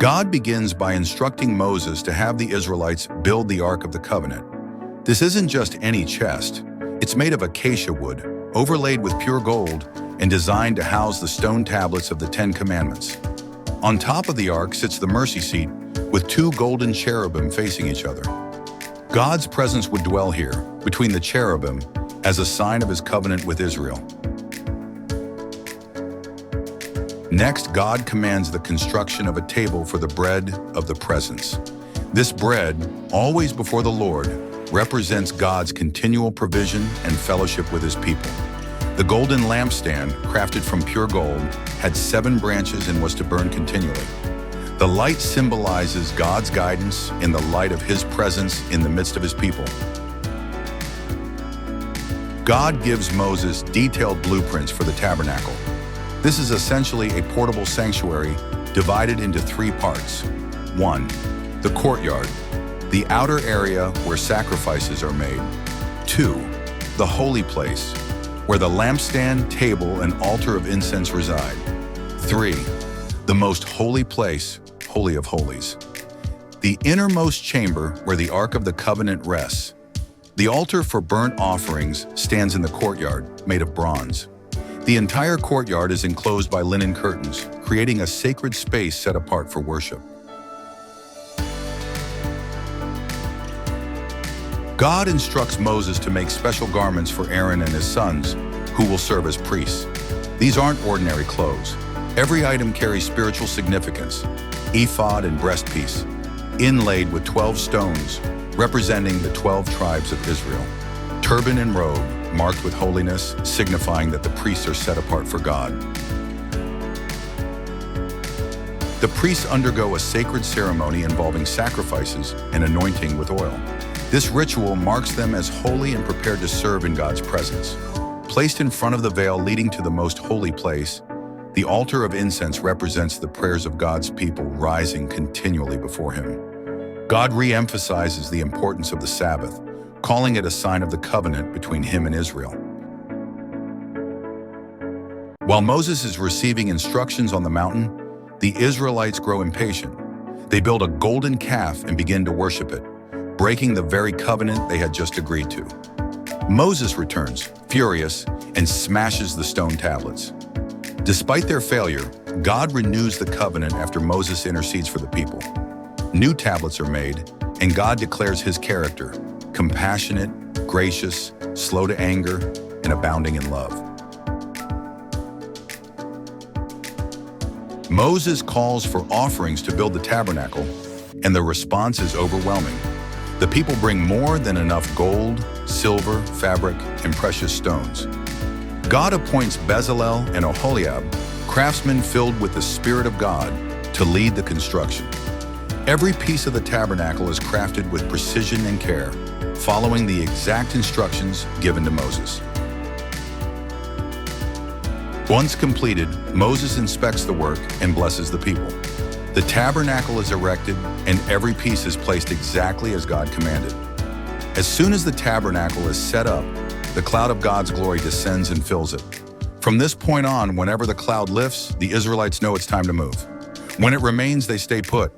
God begins by instructing Moses to have the Israelites build the Ark of the Covenant. This isn't just any chest. It's made of acacia wood, overlaid with pure gold, and designed to house the stone tablets of the Ten Commandments. On top of the Ark sits the mercy seat with two golden cherubim facing each other. God's presence would dwell here, between the cherubim, as a sign of his covenant with Israel. Next, God commands the construction of a table for the bread of the presence. This bread, always before the Lord, represents God's continual provision and fellowship with his people. The golden lampstand, crafted from pure gold, had 7 branches and was to burn continually. The light symbolizes God's guidance in the light of his presence in the midst of his people. God gives Moses detailed blueprints for the tabernacle. This is essentially a portable sanctuary divided into 3 parts. 1. The courtyard, the outer area where sacrifices are made. 2. The holy place, where the lampstand, table, and altar of incense reside. 3. The most holy place, Holy of Holies, the innermost chamber where the Ark of the Covenant rests. The altar for burnt offerings stands in the courtyard, made of bronze. The entire courtyard is enclosed by linen curtains, creating a sacred space set apart for worship. God instructs Moses to make special garments for Aaron and his sons, who will serve as priests. These aren't ordinary clothes. Every item carries spiritual significance: ephod and breastpiece, inlaid with 12 stones, representing the 12 tribes of Israel. Turban and robe, marked with holiness, signifying that the priests are set apart for God. The priests undergo a sacred ceremony involving sacrifices and anointing with oil. This ritual marks them as holy and prepared to serve in God's presence. Placed in front of the veil leading to the most holy place, the altar of incense represents the prayers of God's people rising continually before him. God re-emphasizes the importance of the Sabbath, calling it a sign of the covenant between him and Israel. While Moses is receiving instructions on the mountain, the Israelites grow impatient. They build a golden calf and begin to worship it, breaking the very covenant they had just agreed to. Moses returns, furious, and smashes the stone tablets. Despite their failure, God renews the covenant after Moses intercedes for the people. New tablets are made, and God declares his character: compassionate, gracious, slow to anger, and abounding in love. Moses calls for offerings to build the tabernacle, and the response is overwhelming. The people bring more than enough gold, silver, fabric, and precious stones. God appoints Bezalel and Oholiab, craftsmen filled with the Spirit of God, to lead the construction. Every piece of the tabernacle is crafted with precision and care, following the exact instructions given to Moses. Once completed, Moses inspects the work and blesses the people. The tabernacle is erected, and every piece is placed exactly as God commanded. As soon as the tabernacle is set up, the cloud of God's glory descends and fills it. From this point on, whenever the cloud lifts, the Israelites know it's time to move. When it remains, they stay put,